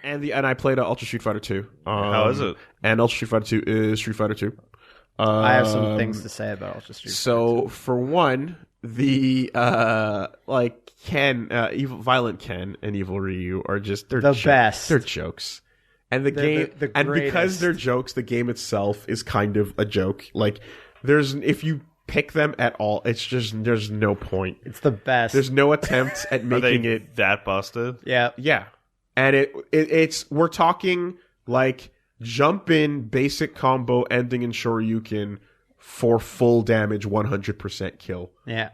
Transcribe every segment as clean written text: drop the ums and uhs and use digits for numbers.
And I played Ultra Street Fighter 2. How is it? And Ultra Street Fighter 2 is Street Fighter 2. I have some things to say about Ultra Street Fighter 2. So, for one, the Violent Ken and Evil Ryu are just they're the best. They're jokes. And the game and because they're jokes, the game itself is kind of a joke. Like if you pick them at all, it's just there's no point. It's the best. There's no attempt at making it that busted. Yeah. And it's we're talking like jump in, basic combo, ending in Shoryuken for full damage, 100% kill. Yeah.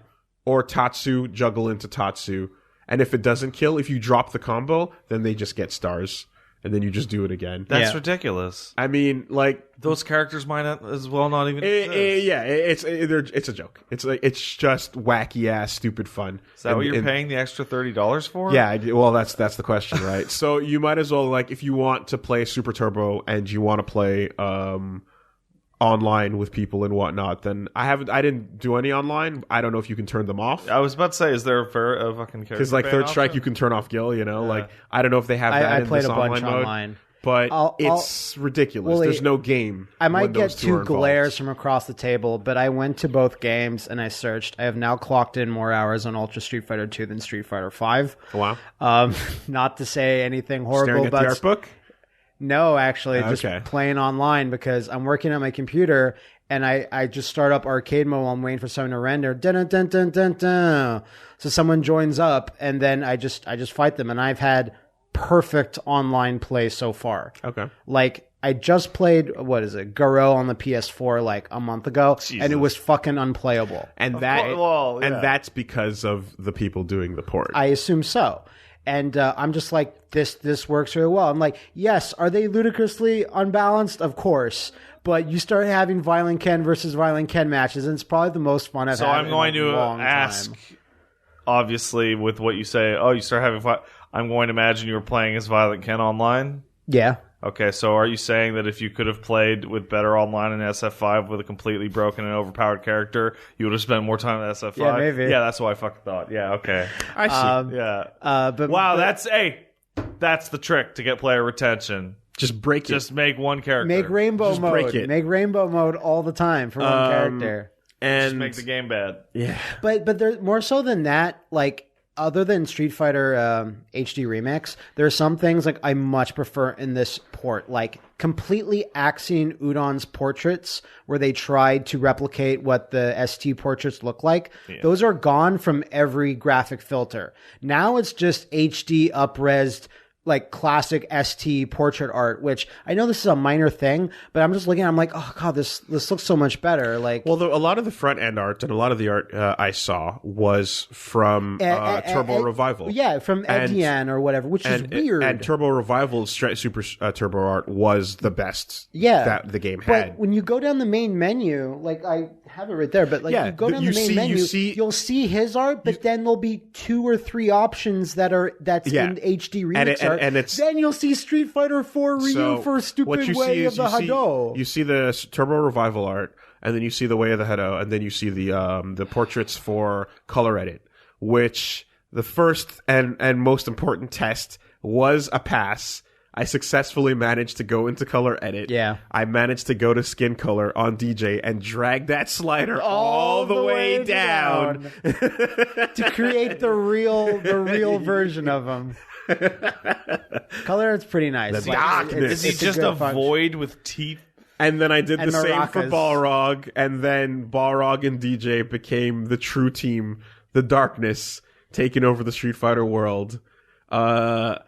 Or Tatsu, juggle into Tatsu. And if it doesn't kill, if you drop the combo, then they just get stars. And then you just do it again. That's ridiculous. I mean, like those characters might as well not even exist. It's a joke. It's just wacky ass, stupid fun. Is that what you're paying the extra $30 for? Yeah, well, that's the question, right? So you might as well, like, if you want to play Super Turbo and you want to play online with people and whatnot, then I didn't do any online. I don't know if you can turn them off. I was about to say, is there a fucking character? Because like Third Strike, you can turn off Gil. Like I don't know if they have that. I played in this a bunch online mode, online, but it's ridiculous. There's no game. I might get two glares from across the table, but I went to both games and I searched. I have now clocked in more hours on Ultra Street Fighter 2 than Street Fighter 5. Wow. Not to say anything horrible, Staring at the art book. No, actually, just playing online because I'm working on my computer. And I just start up arcade mode while I'm waiting for someone to render. Dun, dun, dun, dun, dun. So someone joins up, and then I just fight them. And I've had perfect online play so far. Okay. Like, I just played, Garou on the PS4 like a month ago, and it was fucking unplayable. And that's because of the people doing the port. I assume so. And I'm just like, this works really well. I'm like, yes, are they ludicrously unbalanced? Of course. But you start having Violent Ken versus Violent Ken matches, and it's probably the most fun I've had. So I'm going to ask, obviously, with what you say, you start having fun. I'm going to imagine you were playing as Violent Ken online? Yeah. Okay, so are you saying that if you could have played with better online in SF5 with a completely broken and overpowered character, you would have spent more time in SF5? Yeah, maybe. Yeah, that's what I fucking thought. Yeah, okay. I see. But wow, that's the trick to get player retention. Just break it. Just make one character. Make rainbow Just mode. break it. Make rainbow mode all the time for one character. And just make the game bad. Yeah. But there more so than that, like other than Street Fighter HD Remix, there are some things like I much prefer in this port, like completely axing Udon's portraits where they tried to replicate what the ST portraits look like. Yeah. Those are gone from every graphic filter. Now it's just HD up-resed like classic ST portrait art, which I know this is a minor thing, but I'm just looking at it, I'm like, oh god, this looks so much better. Like, well, a lot of the front end art and a lot of the art I saw was from Turbo Revival. Yeah, from Edian or whatever, which is weird. And Turbo Revival's Super Turbo art was the best that the game had. But when you go down the main menu, like I have it right there, but like you go down the main menu, you'll see his art, but then there'll be 2 or 3 options that's in HD Remix art. And then you'll see Street Fighter 4 Ryu for Stupid Way of the Hado. You see the Turbo Revival art, and then you see the Way of the Hado, and then you see the portraits for Color Edit, which the first and most important test was a pass. I successfully managed to go into Color Edit. Yeah. I managed to go to Skin Color on DJ and drag that slider all the way down. To create the real version of him. Color Edit's pretty nice. The darkness. Is he just a void with teeth? And then I did the same for Balrog, and then Balrog and DJ became the true team, the darkness, taking over the Street Fighter world. The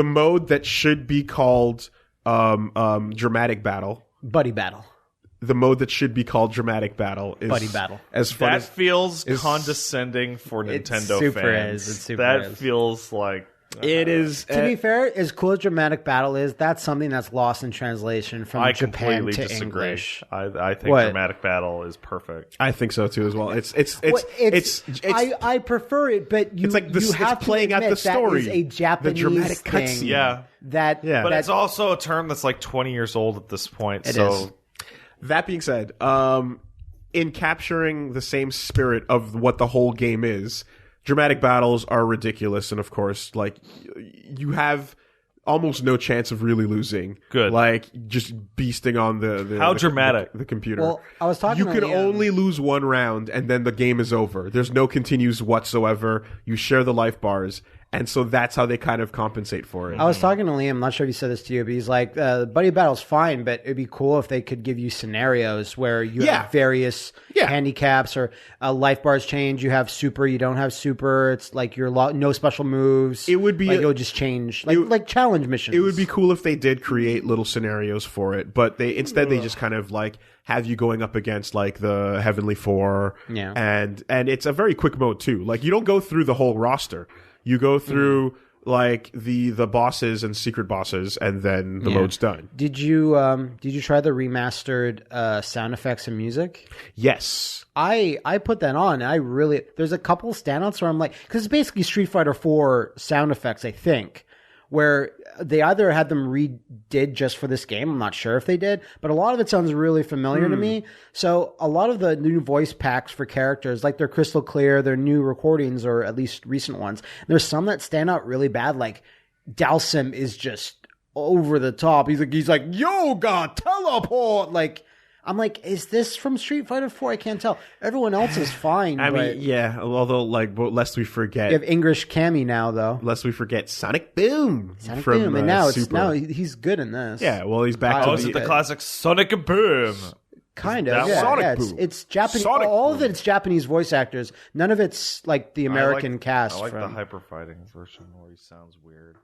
mode that should be called Dramatic Battle. Buddy Battle. The mode that should be called Dramatic Battle is Buddy Battle. As fun that feels condescending for Nintendo fans. It super that feels like it is. To be fair, as cool as Dramatic Battle is, that's something that's lost in translation from Japan to disagree. English. I think Dramatic Battle is perfect. I think so too as well. I prefer it, but you have playing to admit out the story. That is a Japanese the dramatic thing. cutscene. Yeah. But it's also a term that's like 20 years old at this point. It is. That being said, in capturing the same spirit of what the whole game is, dramatic battles are ridiculous, and of course, like you have almost no chance of really losing. Good. Like just beasting on How dramatic. the computer. Well, I was talking You to can Liam. only lose one round, and then the game is over. There's no continues whatsoever. You share the life bars. And so that's how they kind of compensate for it. I was talking to Liam. I'm not sure if he said this to you, but he's like, buddy battle's fine, but it'd be cool if they could give you scenarios where you have various handicaps or life bars change. You have super, you don't have super. It's like you're no special moves. It would be like it'll just change, like challenge missions. It would be cool if they did create little scenarios for it, but they just kind of like have you going up against like the Heavenly Four, and it's a very quick mode too. Like you don't go through the whole roster. You go through like the bosses and secret bosses, and then the mode's done. Did you try the remastered sound effects and music? Yes, I put that on. There's a couple standouts where I'm like, because it's basically Street Fighter 4 sound effects, I think, where they either had them redid just for this game. I'm not sure if they did, but a lot of it sounds really familiar to me. So a lot of the new voice packs for characters, like they're crystal clear, they're new recordings, or at least recent ones. There's some that stand out really bad. Like Dalsim is just over the top. He's like yoga teleport. Like I'm like, is this from Street Fighter 4? I can't tell. Everyone else is fine. I mean, yeah. Although, like, lest we forget, you have English Cammy now, though. Lest we forget Sonic Boom. Sonic from, Boom, and now Super. He's good in this. Yeah, well, he's back to is it the classic Sonic Boom? Kind of, yeah. Sonic Boom. It's Japanese. Sonic all Boom. of it's Japanese voice actors. None of it's like the American cast. I like from, the hyper fighting version where he sounds weird.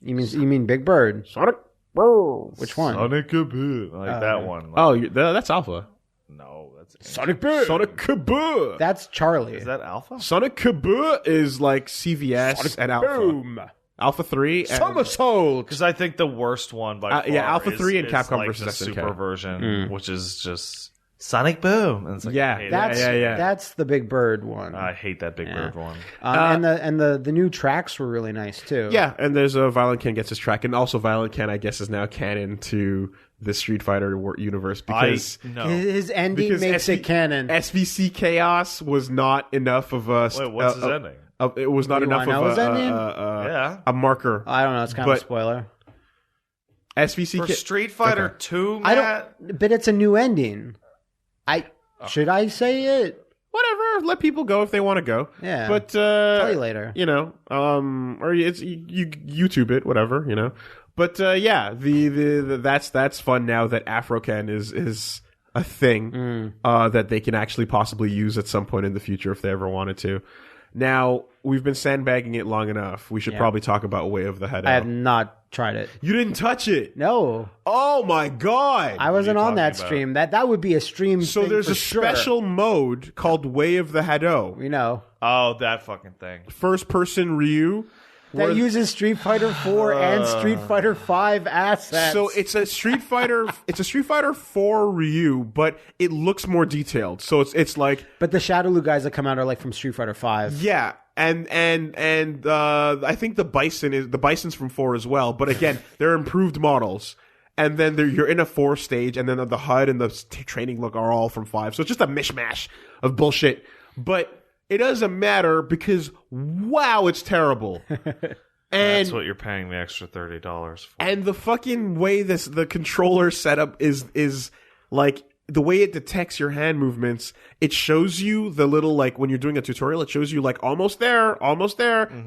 You mean Big Bird? Sonic. Which one? Sonic Boom, like that one. Oh, that's Alpha. No, that's Sonic Boom. Sonic Kaboo. That's Charlie. Is that Alpha? Sonic Kaboo is like CVS Sonic and Alpha. Boom. Alpha 3 and Somersault. Because I think the worst one by far Alpha 3 and is Capcom like versus the SNK. Super version, which is just Sonic Boom. And it's like, Yeah, I hate yeah. That's the Big Bird one. it. I hate that Big Bird one. And the new tracks were really nice too. Yeah, and there's a Violent Ken gets his track, and also Violent Ken, I guess, is now canon to the Street Fighter universe because his ending because makes it canon. SBC Chaos was not enough of a. Wait, what's his ending? It was not You enough wanna know his ending? Yeah. a marker. I don't know. It's kind of a spoiler. SBC For Street Fighter 2, Matt? I don't. But it's a new ending. Should I say it? Whatever, let people go if they want to go. Yeah. But Tell you later. You know, or it's you YouTube it, whatever, you know. But yeah, the that's fun now that Afroken is a thing that they can actually possibly use at some point in the future if they ever wanted to. Now, we've been sandbagging it long enough. We should probably talk about Way of the Hado. I have not tried it. You didn't touch it. No. Oh my god. I wasn't on that talking stream. That would be a stream. So thing there's for a sure. special mode called Way of the Hado. We know. Oh, that fucking thing. First person Ryu. That uses Street Fighter 4 and Street Fighter 5 assets. So it's a Street Fighter 4 Ryu, but it looks more detailed. So it's like, but the Shadowloo guys that come out are like from Street Fighter 5. yeah, and I think the Bison's from 4 as well. But again, they're improved models. And then you're in a 4 stage, and then the HUD and the training look are all from 5. So it's just a mishmash of bullshit. But it doesn't matter because wow, it's terrible. And That's what you're paying the extra $30 for. And the fucking way the controller setup is like the way it detects your hand movements, it shows you the little, like when you're doing a tutorial, it shows you like almost there,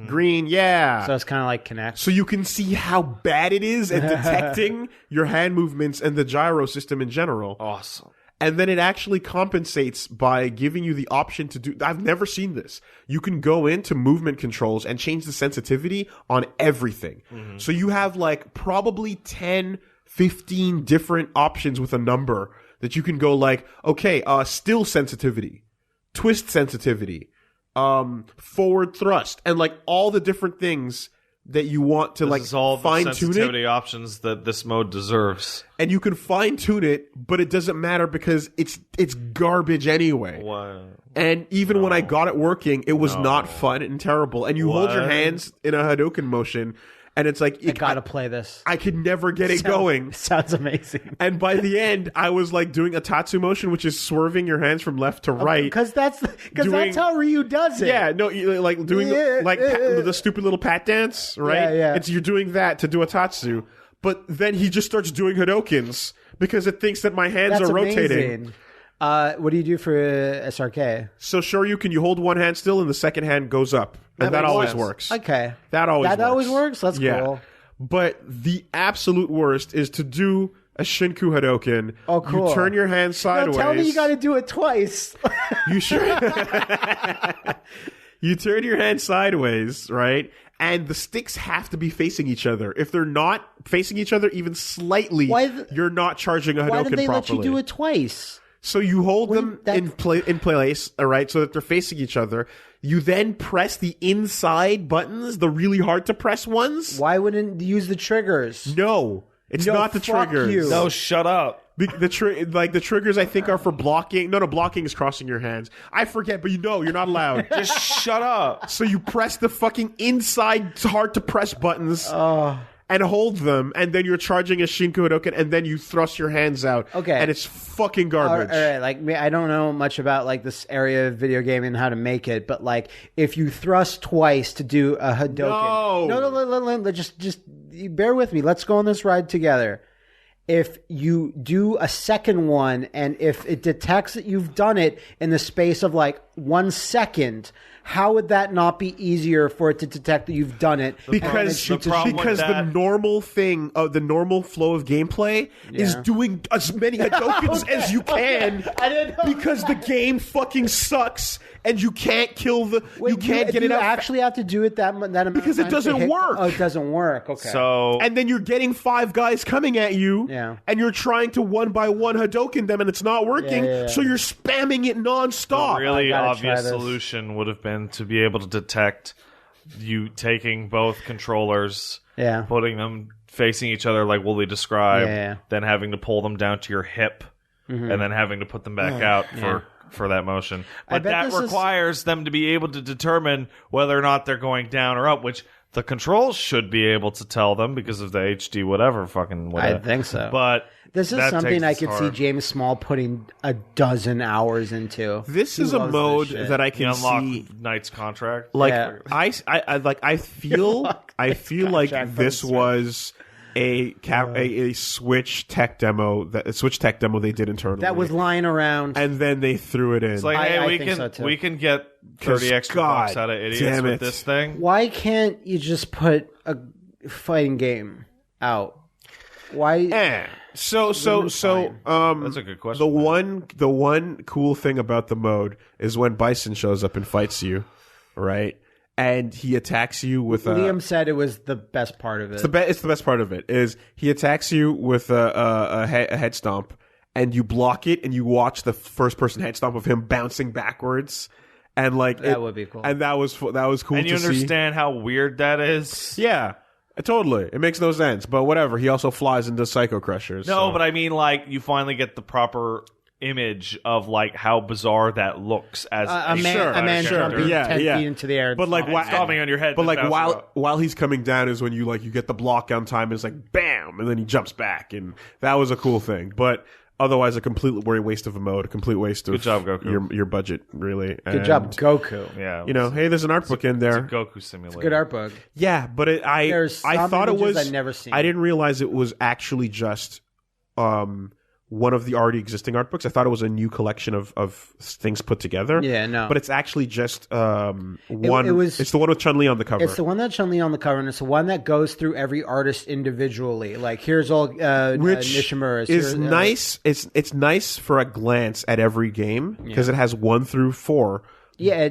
green, yeah. So it's kind of like Kinect. So you can see how bad it is at detecting your hand movements and the gyro system in general. Awesome. And then it actually compensates by giving you the option to do... I've never seen this. You can go into movement controls and change the sensitivity on everything. Mm-hmm. So you have like probably 10, 15 different options with a number that you can go like, okay, still sensitivity, twist sensitivity, forward thrust, and like all the different things that you want to This is all the fine tune sensitivity it. options that this mode deserves. And you can fine tune it, but it doesn't matter because it's garbage anyway. Wow. And even when I got it working, it was not fun and terrible. And you hold your hands in a Hadoken motion, and it's like I gotta play this. I could never get it going. Sounds amazing. And by the end, I was like doing a tatsu motion, which is swerving your hands from left to right. Because that's how Ryu does it. Yeah, no, like doing the stupid little pat dance, right? Yeah. You're doing that to do a tatsu, but then he just starts doing Hadokens because it thinks that my hands are rotating. Amazing. What do you do for SRK? So Shoryuken, you hold one hand still, and the second hand goes up, and that always works. Okay, that always works. That's cool. But the absolute worst is to do a Shinku Hadoken. Oh, cool. You turn your hand sideways. No, tell me you got to do it twice. You sure? You turn your hand sideways, right? And the sticks have to be facing each other. If they're not facing each other even slightly, you're not charging a Hadoken properly. Why did they let you do it twice? So you hold them in place, all right, so that they're facing each other. You then press the inside buttons, the really hard to press ones. Why wouldn't you use the triggers? No, it's not the triggers. You. No, shut up. The triggers I think are for blocking. No, blocking is crossing your hands. I forget, but you're not allowed. Just shut up. So you press the fucking inside hard to press buttons. And hold them, and then you're charging a Shinku Hadoken, and then you thrust your hands out. Okay. And it's fucking garbage. All right, like, I don't know much about, like, this area of video gaming and how to make it, but, like, if you thrust twice to do a Hadoken... No, just bear with me. Let's go on this ride together. If you do a second one, and if it detects that you've done it in the space of, like, 1 second... How would that not be easier for it to detect that you've done it? Because the normal thing, the normal flow of gameplay is doing as many Hadokens as you can. I didn't know because the game fucking sucks and you can't kill the. Wait, you can't get it out. You actually have to do it that amount because it doesn't work. Oh, it doesn't work. Okay. So and then you're getting 5 guys coming at you. Yeah. And you're trying to one by one Hadoken them, and it's not working. So you're spamming it nonstop. The really obvious solution would have been to be able to detect you taking both controllers, putting them facing each other like Wooly described, then having to pull them down to your hip, and then having to put them back out for that motion. But that requires them to be able to determine whether or not they're going down or up, which the controls should be able to tell them because of the HD whatever fucking whatever. I think so. But this is something I could see James Small putting a dozen hours into. This is a mode that I can see. Knight's contract. Like I feel like this was a Switch tech demo they did internally that was lying around, and then they threw it in. It's like, hey, we can get 30 extra bucks out of idiots with this thing. Why can't you just put a fighting game out? Why? So that's a good question. The one cool thing about the mode is when Bison shows up and fights you, right? And he attacks you with Liam said it was the best part of it. It's the best part of it is he attacks you with a head stomp, and you block it, and you watch the first person head stomp of him bouncing backwards, and like that would be cool. And that was cool. And you understand how weird that is? Yeah. Totally. It makes no sense, but whatever. He also flies into Psycho Crushers. No, but I mean, like, you finally get the proper image of, like, how bizarre that looks as a man jumping 10 feet into the air. But, like, stomping on your head. But, like, while he's coming down is when you get the block down time, and it's like, bam! And then he jumps back, and that was a cool thing. But otherwise, a complete waste of a mode, a complete waste of Good job, Goku. Your budget, really. Good job, Goku. Yeah, hey, there's an art book in there. It's a Goku simulator. It's a good art book. Yeah, but I thought it was. I've never seen. I didn't realize it was actually just one of the already existing art books. I thought it was a new collection of things put together. Yeah, no. But it's actually just one. It's the one with Chun-Li on the cover. It's the one that Chun-Li on the cover, and it's the one that goes through every artist individually. Like, here's all Nishimura's. Is nice. It's nice for a glance at every game because it has 1 through 4. Yeah,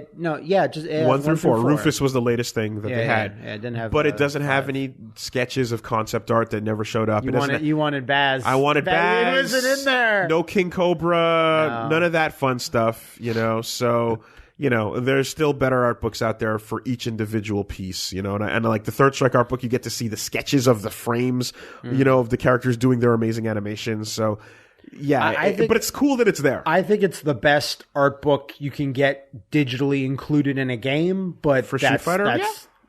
just 1 through 4. Rufus was the latest thing that they had. Yeah, it didn't have. But it doesn't have any sketches of concept art that never showed up. You wanted Baz. I wanted Baz. It wasn't in there. No King Cobra. None of that fun stuff. So there's still better art books out there for each individual piece. And like the Third Strike art book, you get to see the sketches of the frames. Of the characters doing their amazing animations. So. Yeah, but it's cool that it's there. I think it's the best art book you can get digitally included in a game. But for Street Fighter,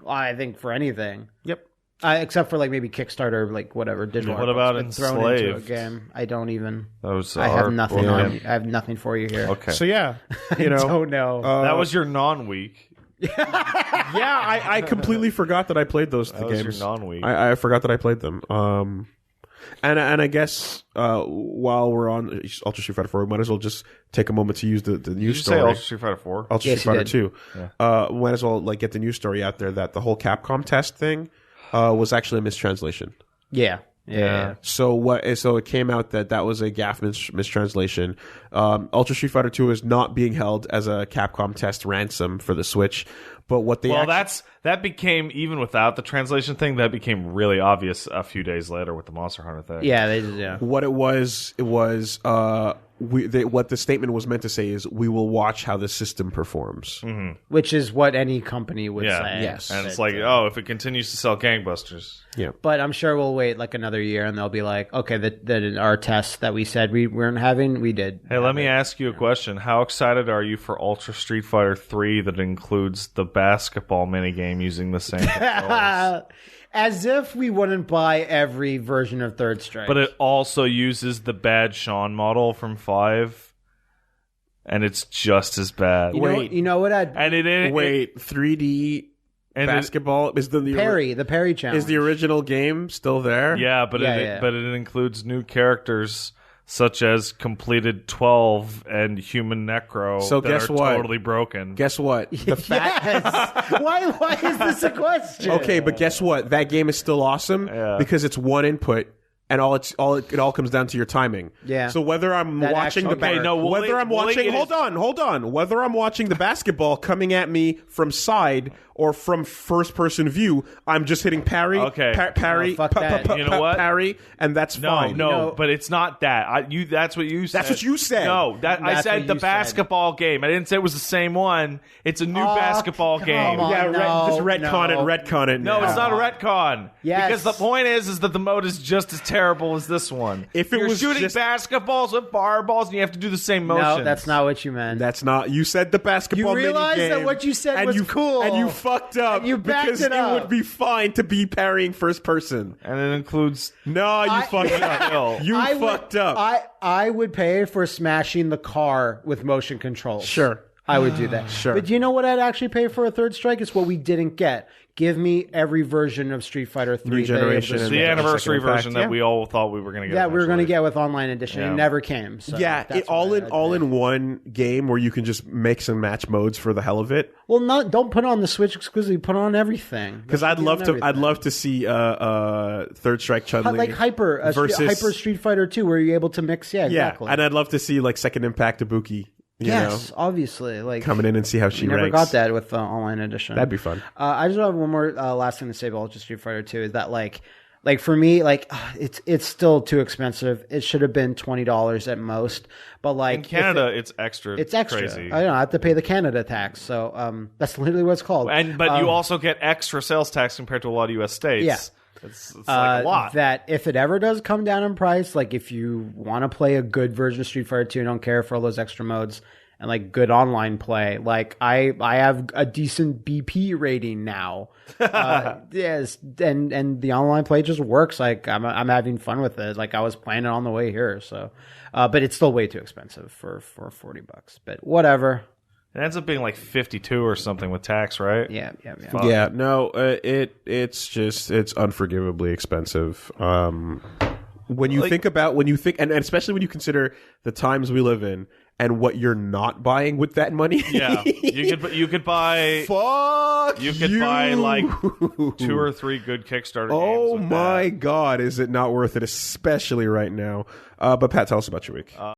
I think for anything. Yep. Except for like maybe Kickstarter, like whatever digital. What about thrown into a game? I don't even. I have nothing on. I have nothing for you here. Okay. So yeah, you know, don't know. That was your non-week. I completely forgot that I played those games. That was your non-week. I forgot that I played them. And I guess while we're on Ultra Street Fighter 4, we might as well just take a moment to use the news story. Did you say Ultra Street Fighter 4? Ultra Street Fighter 2. Yeah. Might as well like get the news story out there that the whole Capcom test thing was actually a mistranslation. Yeah. So it came out that was a gaffe mistranslation. Ultra Street Fighter 2 is not being held as a Capcom test ransom for the Switch, but what they that became, even without the translation thing, that became really obvious a few days later with the Monster Hunter thing. Yeah, they did. Yeah. What it was what the statement was meant to say is, we will watch how the system performs. Mm-hmm. Which is what any company would say. Yes. And it's like, if it continues to sell gangbusters. Yeah. But I'm sure we'll wait like another year and they'll be like, okay, that our test that we said we weren't having, we did. Hey, let me ask you a question. How excited are you for Ultra Street Fighter 3 that includes the basketball minigame using the same controls? As if we wouldn't buy every version of Third Strike. But it also uses the bad Sean model from 5, and it's just as bad. You know what? 3D basketball is the Parry challenge. Is the original game still there? Yeah, but it includes new characters such as completed 12 and human Necro totally broken. Guess what? The fact Why is this a question? Okay, but guess what? That game is still awesome because it's one input and it all comes down to your timing. Yeah. So whether I'm watching whether I'm watching the basketball coming at me from side or from first person view, I'm just hitting parry, parry, you know what? Parry, and that's fine. No, but it's not that. That's what you said. That's what you said. No, I said the basketball game. I didn't say it was the same one. It's a new basketball game. Just retcon it. No, it's not a retcon. Yes. Because the point is that the mode is just as terrible as this one. If it You're was shooting basketballs with fireballs and you have to do the same motions. No, that's not what you meant. That's not. You said the basketball. You realized that what you said was cool, and you fucked up. You backed because it up. It would be fine to be parrying first person. And it includes. No, you fucked up. You fucked up. I would pay for smashing the car with motion controls. Sure. I would do that. Sure. But do you know what I'd actually pay for a Third Strike? It's what we didn't get. Give me every version of Street Fighter 3. New generation. It's the anniversary version that we all thought we were going to get. Yeah, we were going to get with Online Edition. It never came. So all in one game where you can just mix and match modes for the hell of it. Well, don't put on the Switch exclusively. Put on everything. Because I'd love to see Third Strike Chun-Li like Hyper Street Fighter 2, where you're able to mix. Yeah, exactly. And I'd love to see like Second Impact Ibuki. Yes, obviously. Like coming in and see how she ranks. Never got that with the Online Edition. That'd be fun. I just have one more last thing to say about Ultra Street Fighter 2 is that like for me, like it's still too expensive. It should have been $20 at most. But like in Canada, it's extra. It's extra. Crazy. I don't know. I have to pay the Canada tax. So that's literally what it's called. But you also get extra sales tax compared to a lot of U.S. states. Yeah. It's like a lot. That if it ever does come down in price, like if you want to play a good version of Street Fighter 2 and don't care for all those extra modes and like good online play, like I have a decent BP rating now. Yes, and the online play just works. Like I'm having fun with it. Like I was playing it on the way here. So, but it's still way too expensive for $40. But whatever. It ends up being like 52 or something with tax, right? Yeah. Yeah, no, it's unforgivably expensive. When you think, and especially when you consider the times we live in and what you're not buying with that money. Yeah, you could buy. Fuck you could buy like 2 or 3 good Kickstarter games. Oh my God, is it not worth it? Especially right now. But Pat, tell us about your week.